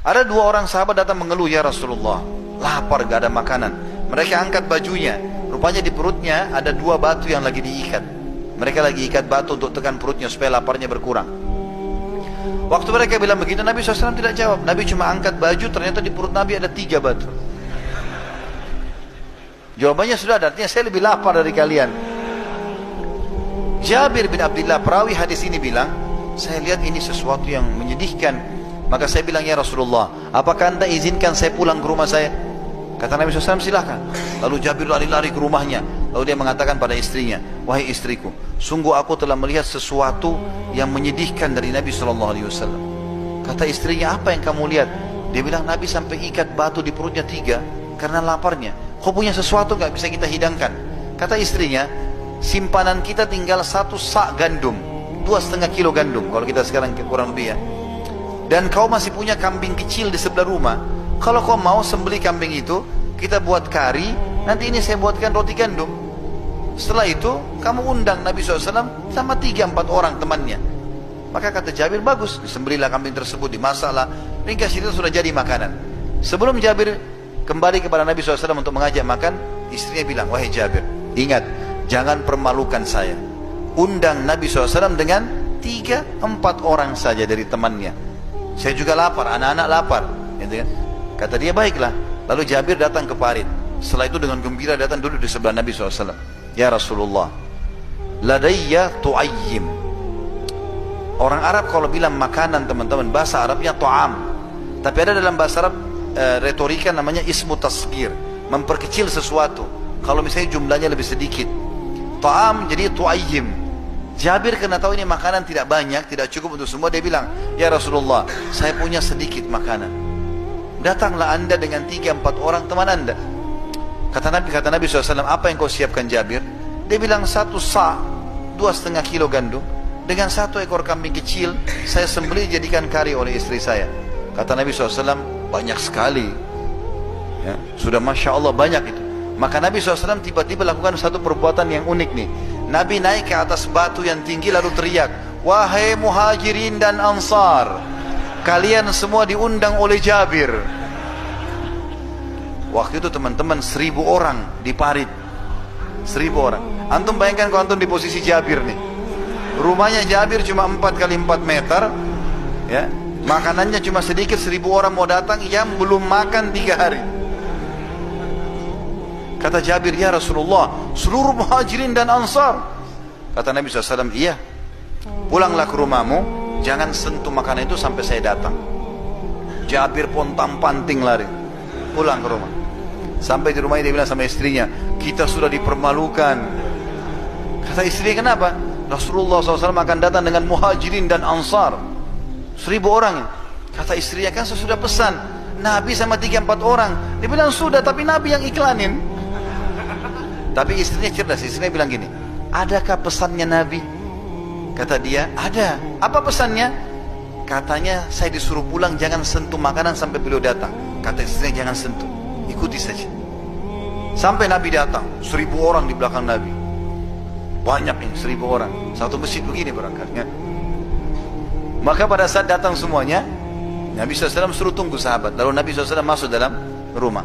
Ada dua orang sahabat datang mengeluh, ya Rasulullah, lapar, gak ada makanan. Mereka angkat bajunya, rupanya di perutnya ada dua batu yang lagi diikat. Mereka lagi ikat batu untuk tekan perutnya supaya laparnya berkurang. Waktu mereka bilang begitu, Nabi SAW tidak jawab. Nabi cuma angkat baju, ternyata di perut Nabi ada 3 batu. Jawabannya sudah ada, artinya saya lebih lapar dari kalian. Jabir bin Abdullah perawi hadis ini bilang, saya lihat ini sesuatu yang menyedihkan. Maka saya bilang, ya Rasulullah, apakah anda izinkan saya pulang ke rumah saya? Kata Nabi SAW, silahkan. Lalu Jabir lari-lari ke rumahnya. Lalu dia mengatakan pada istrinya, wahai istriku, sungguh aku telah melihat sesuatu yang menyedihkan dari Nabi SAW. Kata istrinya, apa yang kamu lihat? Dia bilang, Nabi sampai ikat batu di perutnya 3 karena laparnya. Kau punya sesuatu gak bisa kita hidangkan? Kata istrinya, simpanan kita tinggal 1 sak gandum, 2,5 kilo gandum, kalau kita sekarang kurang lebih ya. Dan kau masih punya kambing kecil di sebelah rumah. Kalau kau mau sembelih kambing itu, kita buat kari, nanti ini saya buatkan roti gandum. Setelah itu kamu undang Nabi SAW sama 3-4 orang temannya. Maka kata Jabir, bagus, disembelihlah kambing tersebut, dimasaklah, ringkas itu sudah jadi makanan. Sebelum Jabir kembali kepada Nabi SAW untuk mengajak makan, istrinya bilang, wahai Jabir, ingat, jangan permalukan saya. Undang Nabi SAW dengan 3-4 orang saja dari temannya. Saya juga lapar, anak-anak lapar, gitu kan? Kata dia, baiklah. Lalu Jabir datang ke parit. Setelah itu dengan gembira datang duduk di sebelah Nabi SAW. Ya Rasulullah, ladayya tu'ayyim. Orang Arab kalau bilang makanan, teman-teman, bahasa Arabnya ta'am. Tapi ada dalam bahasa Arab retorika namanya ismu tasghir, memperkecil sesuatu kalau misalnya jumlahnya lebih sedikit. Ta'am jadi tu'ayyim. Jabir karena tahu ini makanan tidak banyak, tidak cukup untuk semua, dia bilang, ya Rasulullah, saya punya sedikit makanan. Datanglah anda dengan 3-4 orang teman anda. Kata Nabi SAW, apa yang kau siapkan Jabir? Dia bilang, 1 sa', 2,5 kilo gandum, dengan 1 ekor kambing kecil, saya sembelih jadikan kari oleh istri saya. Kata Nabi SAW, banyak sekali. Ya, sudah Masya Allah banyak itu. Maka Nabi SAW tiba-tiba lakukan satu perbuatan yang unik nih. Nabi naik ke atas batu yang tinggi lalu teriak, wahai muhajirin dan ansar, kalian semua diundang oleh Jabir. Waktu itu teman-teman 1.000 orang di parit, 1.000 orang. Antum bayangkan kalau antum di posisi Jabir nih. Rumahnya Jabir cuma 4 kali 4 meter, ya, makanannya cuma sedikit, 1.000 orang mau datang yang belum makan 3 hari. Kata Jabir, ya Rasulullah, seluruh muhajirin dan ansar. Kata Nabi SAW, iya, pulanglah ke rumahmu, jangan sentuh makanan itu sampai saya datang. Jabir pontang-panting lari, pulang ke rumah. Sampai di rumahnya dia bilang sama istrinya, kita sudah dipermalukan. Kata istrinya, kenapa? Rasulullah SAW akan datang dengan muhajirin dan ansar, 1.000 orang. Kata istrinya, kan saya sudah pesan Nabi sama 3-4 orang. Dia bilang, sudah, tapi Nabi yang iklanin. Tapi istrinya cerdas, istrinya bilang gini, adakah pesannya Nabi? Kata dia, ada. Apa pesannya? Katanya, saya disuruh pulang, jangan sentuh makanan sampai beliau datang. Kata istrinya, jangan sentuh, ikuti saja. Sampai Nabi datang, 1.000 orang di belakang Nabi. Banyak nih, 1.000 orang. Satu masjid begini berangkatnya. Maka pada saat datang semuanya, Nabi SAW suruh tunggu sahabat. Lalu Nabi SAW masuk dalam rumah.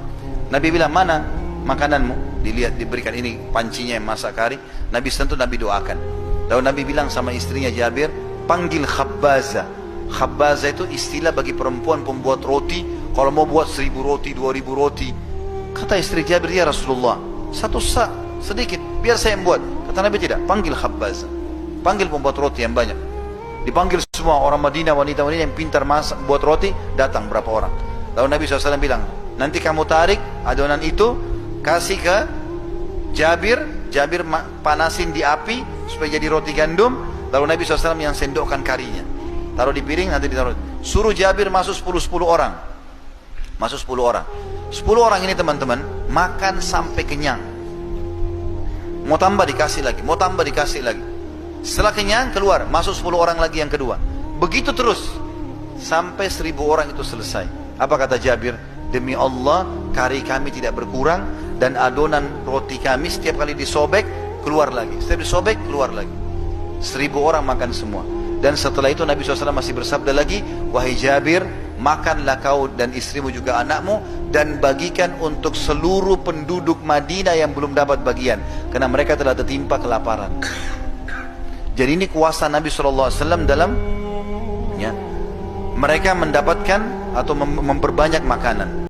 Nabi bilang, mana makananmu? Dilihat, diberikan ini pancinya yang masak kari. Nabi sentuh, Nabi doakan. Lalu Nabi bilang sama istrinya Jabir, panggil khabbaza. Khabbaza itu istilah bagi perempuan pembuat roti. Kalau mau buat 1.000 roti, 2.000 roti. Kata istri Jabir, ya Rasulullah, 1 sa' sedikit, biar saya yang buat. Kata Nabi, tidak, panggil khabbaza. Panggil pembuat roti yang banyak. Dipanggil semua orang Madinah, wanita-wanita yang pintar masak, buat roti, datang berapa orang. Lalu Nabi SAW bilang, nanti kamu tarik adonan itu, kasih ke Jabir. Jabir panasin di api supaya jadi roti gandum. Lalu Nabi SAW yang sendokkan karinya, taruh di piring, nanti ditaruh. Suruh Jabir masuk 10 orang. Masuk 10 orang. 10 orang ini teman-teman makan sampai kenyang. Mau tambah dikasih lagi, mau tambah dikasih lagi. Setelah kenyang keluar, masuk 10 orang lagi yang kedua. Begitu terus sampai 1.000 orang itu selesai. Apa kata Jabir? Demi Allah, kari kami tidak berkurang dan adonan roti kami setiap kali disobek keluar lagi, setiap disobek keluar lagi. 1.000 orang makan semua. Dan setelah itu Nabi SAW masih bersabda lagi, wahai Jabir, makanlah kau dan istrimu juga anakmu, dan bagikan untuk seluruh penduduk Madinah yang belum dapat bagian, karena mereka telah tertimpa kelaparan. Jadi ini kuasa Nabi SAW dalam mereka mendapatkan atau memperbanyak makanan.